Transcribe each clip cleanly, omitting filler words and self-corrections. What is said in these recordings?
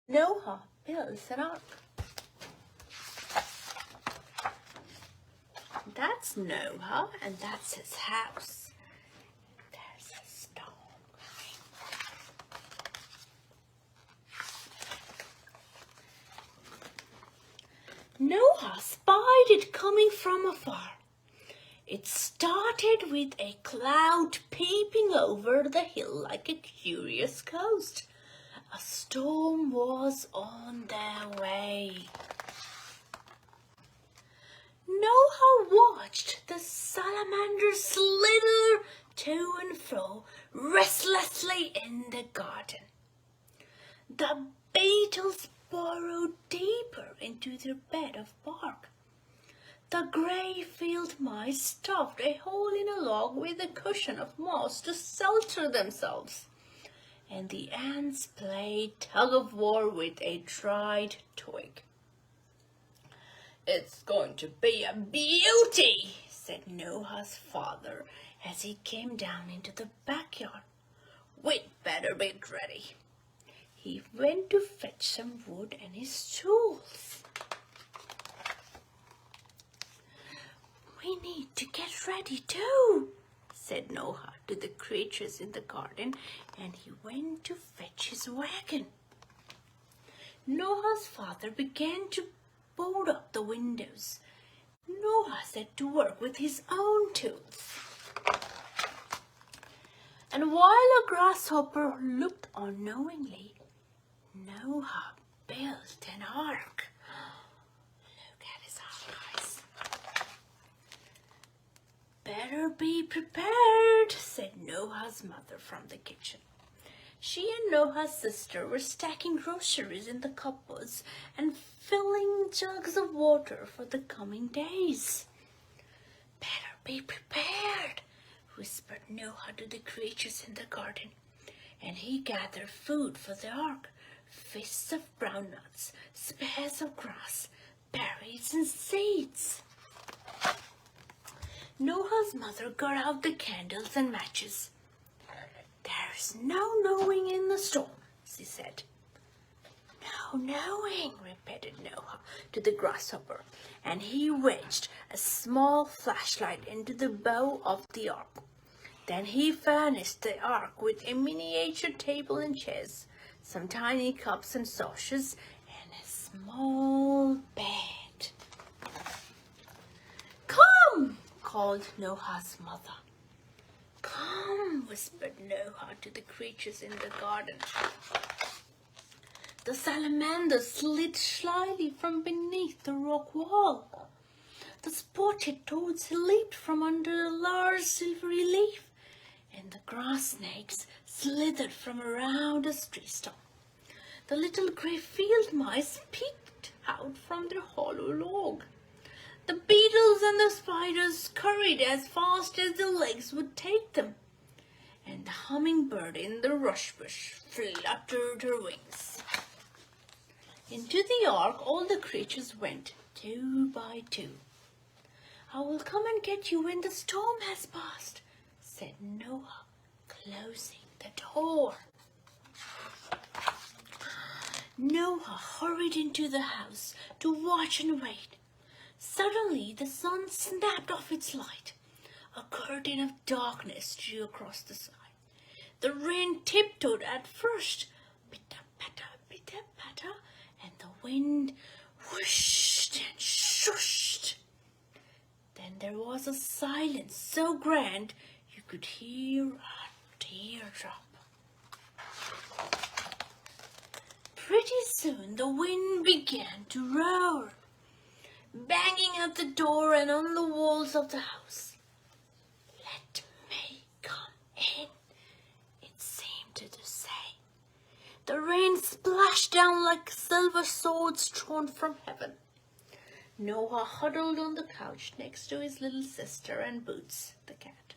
Noah builds an ark. That's Noah, and that's his house. There's a storm coming. Noah spied it coming from afar. It started with a cloud peeping over the hill like a curious ghost. A storm was on their way. Noah watched the salamander slither to and fro restlessly in the garden. The beetles burrowed deeper into their bed of bark. The grey field mice stuffed a hole in a log with a cushion of moss to shelter themselves, and the ants played tug-of-war with a dried twig. "It's going to be a beauty," said Noah's father as he came down into the backyard. "We'd better be ready." He went to fetch some wood and his tools. "We need to get ready too," said Noah to the creatures in the garden, and he went to fetch his wagon. Noah's father began to board up the windows. Noah set to work with his own tools. And while a grasshopper looked unknowingly, Noah built an ark. Look at his eyes. "Better be prepared," said Noah's mother from the kitchen. She and Noah's sister were stacking groceries in the cupboards and filling jugs of water for the coming days. "Better be prepared," whispered Noah to the creatures in the garden, and he gathered food for the ark: fists of brown nuts, spears of grass, berries and seeds. Noah's mother got out the candles and matches. "There's no knowing in the storm," she said. "No knowing," repeated Noah to the grasshopper, and he wedged a small flashlight into the bow of the ark. Then he furnished the ark with a miniature table and chairs, some tiny cups and saucers, and a small bed. "Come!" called Noah's mother. "Come!" whispered Noah to the creatures in the garden. The salamander slid slyly from beneath the rock wall. The spotted toads leaped from under a large silvery leaf, and the grass snakes slithered from around a tree stump. The little grey field mice peeked out from their hollow log. The beetles and the spiders scurried as fast as their legs would take them, and the hummingbird in the rush bush fluttered her wings. Into the ark all the creatures went, 2 by 2. "I will come and get you when the storm has passed," said Noah, closing the door. Noah hurried into the house to watch and wait. Suddenly the sun snapped off its light. A curtain of darkness drew across the sky. The rain tiptoed at first, pitter-patter, pitter-patter, and the wind whooshed and shushed. Then there was a silence so grand you could hear a teardrop. Pretty soon the wind began to roar, banging at the door and on the walls of the house. "Let me come in," it seemed to say. The rain splashed down like silver swords drawn from heaven. Noah huddled on the couch next to his little sister and Boots, the cat.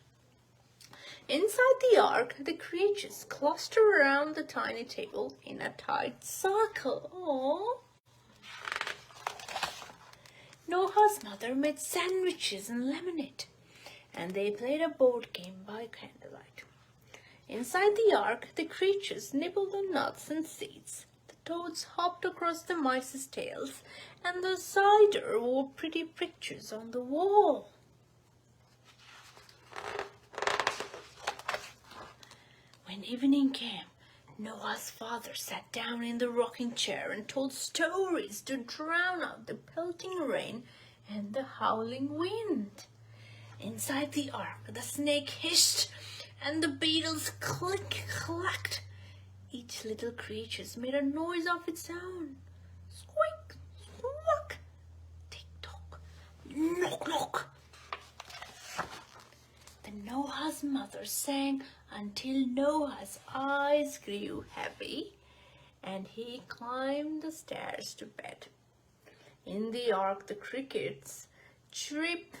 Inside the ark, the creatures clustered around the tiny table in a tight circle. Aww. Noah's mother made sandwiches and lemonade, and they played a board game by candlelight. Inside the ark, the creatures nibbled on nuts and seeds. The toads hopped across the mice's tails, and the cider wore pretty pictures on the wall. When evening came, Noah's father sat down in the rocking chair and told stories to drown out the pelting rain and the howling wind. Inside the ark, the snake hissed and the beetles click-clacked. Each little creature made a noise of its own. Squeak, squawk, tick-tock, knock-knock. Then Noah's mother sang until Noah's eyes grew heavy, and he climbed the stairs to bed. In the ark, the crickets chirped,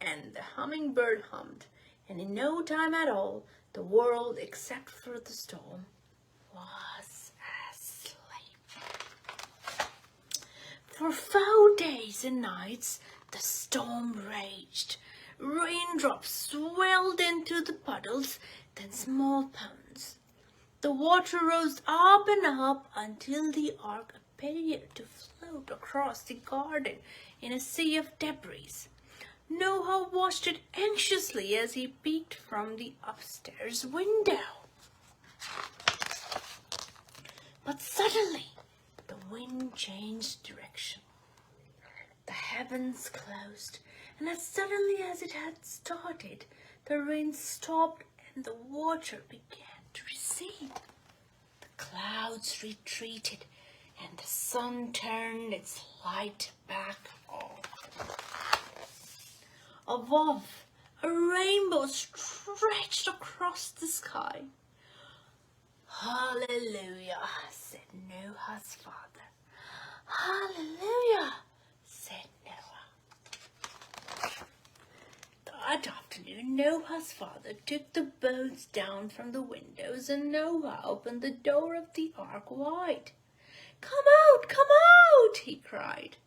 and the hummingbird hummed, and in no time at all, the world, except for the storm, was asleep. For 4 days and nights, the storm raged. Raindrops swelled into the puddles, then small ponds. The water rose up and up until the ark appeared to float across the garden in a sea of debris. Noah watched it anxiously as he peeked from the upstairs window. But suddenly, the wind changed direction. The heavens closed, and as suddenly as it had started, the rain stopped and the water began to recede. The clouds retreated, and the sun turned its light back on. Above, a rainbow stretched across the sky. "Hallelujah," said Noah's father. "Hallelujah," said Noah. That afternoon, Noah's father took the boats down from the windows, and Noah opened the door of the ark wide. "Come out, come out," he cried.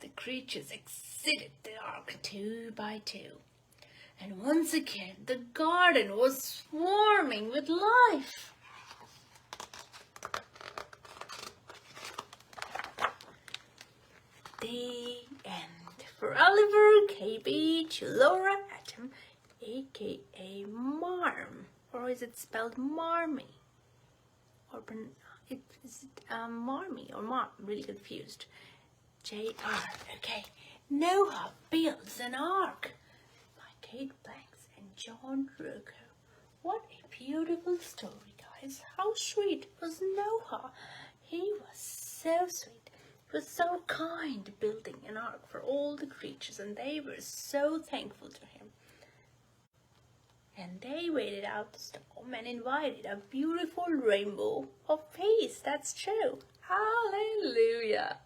The creatures exited the ark 2 by 2, and once again the garden was swarming with life. The end. For Oliver, KB, Laura, Atom, aka Marm, or is it spelled Marmy? Or is it Marmy or Marm? I'm really confused. JR. Okay. Noah Builds an Ark by Kate Blanks and John Rocco. What a beautiful story, guys. How sweet was Noah? He was so sweet. He was so kind, building an ark for all the creatures, and they were so thankful to him. And they waited out the storm and invited a beautiful rainbow of peace. That's true. Hallelujah.